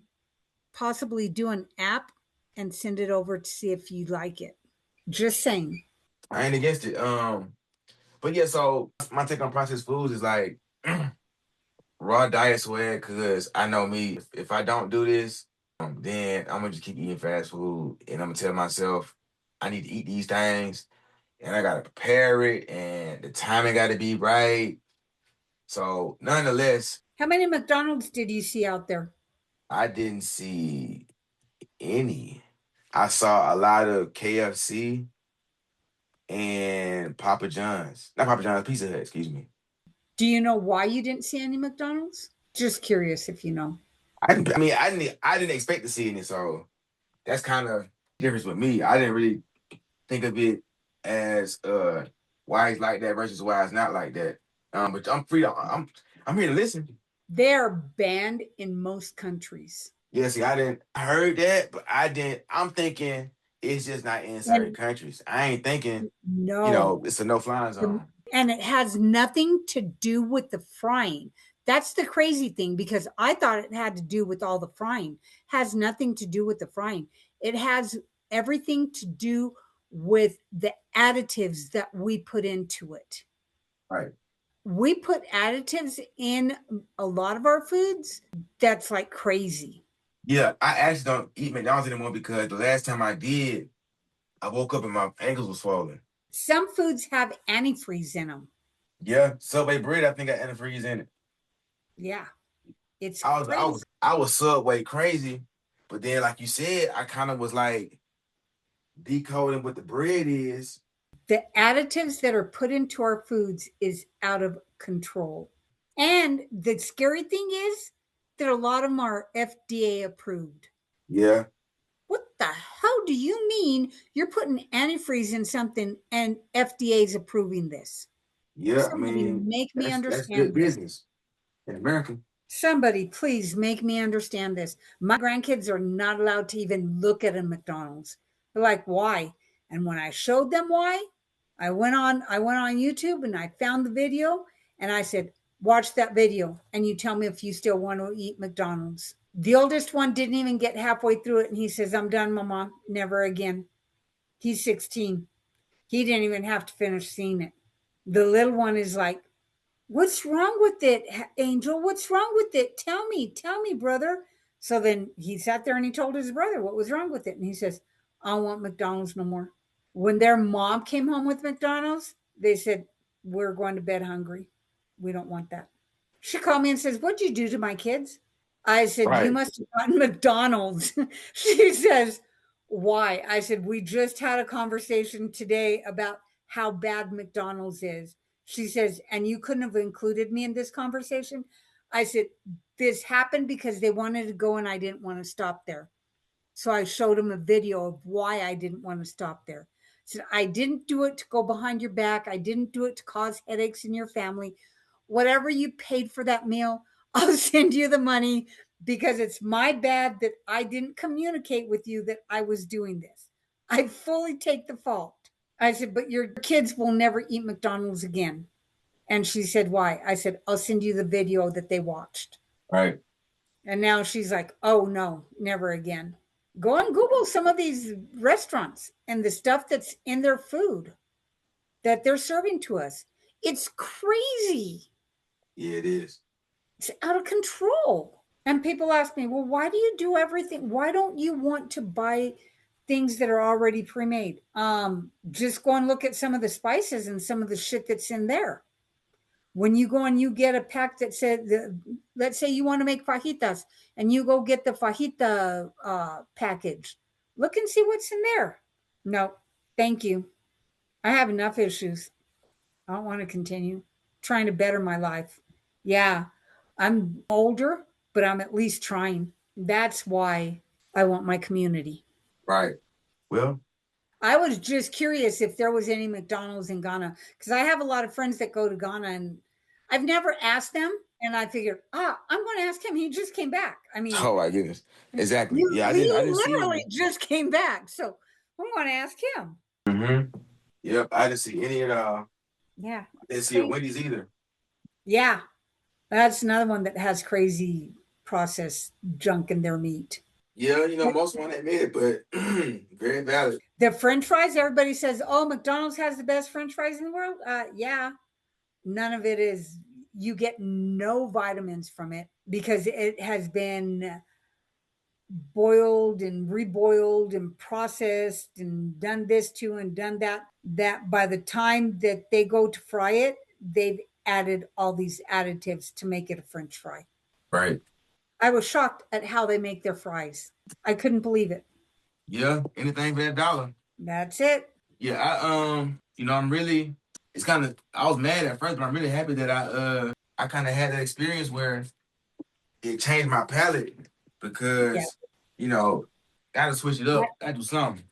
possibly do an app and send it over to see if you like it. Just saying. I ain't against it. But yeah, so my take on processed foods is like raw diet swag, because I know me. If I don't do this, then I'm gonna just keep eating fast food, and I'm gonna tell myself I need to eat these things, and I gotta prepare it, and the timing got to be right. So, nonetheless, How many McDonald's did you see out there? I didn't see any. I saw a lot of KFC and Papa John's, not Papa John's, Pizza Hut. Excuse me. Do you know why you didn't see any McDonald's? Just curious if you know. I didn't expect to see any, so that's kind of difference with me. I didn't really think of it as why it's like that versus why it's not like that. But I'm free. I'm here to listen. They're banned in most countries. Yeah, see, I heard that, but I didn't. I'm thinking it's just not in certain And countries. I ain't thinking, no, it's a no fly zone. and it has nothing to do with the frying. That's the crazy thing, because I thought it had to do with all the frying. Has nothing to do with the frying. It has everything to do with the additives that we put into it. Right. We put additives in a lot of our foods. That's like crazy. Yeah, I actually don't eat McDonald's anymore because the last time I did, I woke up and my ankles was swollen. Some foods have antifreeze in them. Yeah, Subway bread, I think got antifreeze in it. Yeah, it's I was I crazy. was I was Subway crazy, but then like you said, I kind of was like decoding what the bread is. The additives that are put into our foods is out of control. And the scary thing is that a lot of them are FDA approved. Yeah, What the hell do you mean you're putting antifreeze in something and FDA is approving this? yeah. I Somebody mean, make me that's good understand this. business in America. Somebody please make me understand this. My grandkids are not allowed to even look at a McDonald's. They're like, why? And when I showed them why, I went on YouTube and I found the video and I said, watch that video and you tell me if you still want to eat McDonald's. The oldest one didn't even get halfway through it and he says, I'm done, Mama. Never again. He's 16. He didn't even have to finish seeing it. The little one is like, what's wrong with it, Angel? What's wrong with it? Tell me, brother. So then he sat there and he told his brother what was wrong with it. And he says, I don't want McDonald's no more. When their mom came home with McDonald's, they said, we're going to bed hungry. We don't want that. She called me and says, what'd you do to my kids? I said, you Right, must have gotten McDonald's. She says, why? I said, we just had a conversation today about how bad McDonald's is. She says, and you couldn't have included me in this conversation? I said, this happened because they wanted to go and I didn't want to stop there. So I showed him a video of why I didn't want to stop there. I said, I didn't do it to go behind your back. I didn't do it to cause headaches in your family. Whatever you paid for that meal, I'll send you the money because it's my bad that I didn't communicate with you that I was doing this. I fully take the fault. I said, but your kids will never eat McDonald's again. And she said, why? I said, I'll send you the video that they watched. right. And now she's like, oh no, never again. Go and Google some of these restaurants and the stuff that's in their food that they're serving to us. It's crazy. Yeah, it is. It's out of control. And people ask me, well, why do you do everything? Why don't you want to buy things that are already pre-made? Just go and look at some of the spices and some of the shit that's in there. When you go and you get a pack that said, let's say you want to make fajitas and you go get the fajita package, look and see what's in there. No, thank you. I have enough issues. I don't want to continue trying to better my life. Yeah, I'm older, but I'm at least trying. That's why I want my community. Right. Well, I was just curious if there was any McDonald's in Ghana because I have a lot of friends that go to Ghana and I've never asked them. And I figured, I'm going to ask him. He just came back. I mean, oh my goodness. Exactly. you, Yeah, I you didn't see literally any. just came back. So I'm going to ask him. Mm-hmm. Yep, I didn't see any at all. Yeah. I didn't see a Wendy's either. Yeah. That's another one that has crazy processed junk in their meat. Yeah, most won't admit it, but very valid. The French fries, everybody says, oh, McDonald's has the best French fries in the world. Yeah, none of it is, you get no vitamins from it because it has been boiled and reboiled and processed and done this to and done that. That by the time that they go to fry it, they've added all these additives to make it a French fry. Right. I was shocked at how they make their fries. I couldn't believe it. Yeah, anything for that dollar. That's it. Yeah, I'm really, I was mad at first, but I'm really happy that I kind of had that experience where it changed my palate because, gotta switch it up. Gotta do something.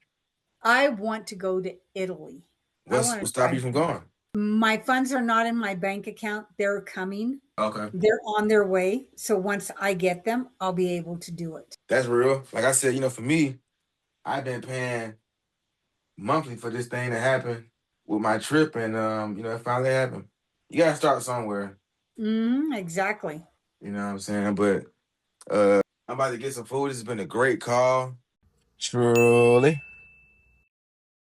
I want to go to Italy. What stop you from going? My funds are not in my bank account. They're coming. Okay. They're on their way. So once I get them, I'll be able to do it. That's real. Like I said, for me, I've been paying monthly for this thing to happen with my trip, and it finally happened. You gotta start somewhere. Exactly. You know what I'm saying? But I'm about to get some food. This has been a great call. Truly.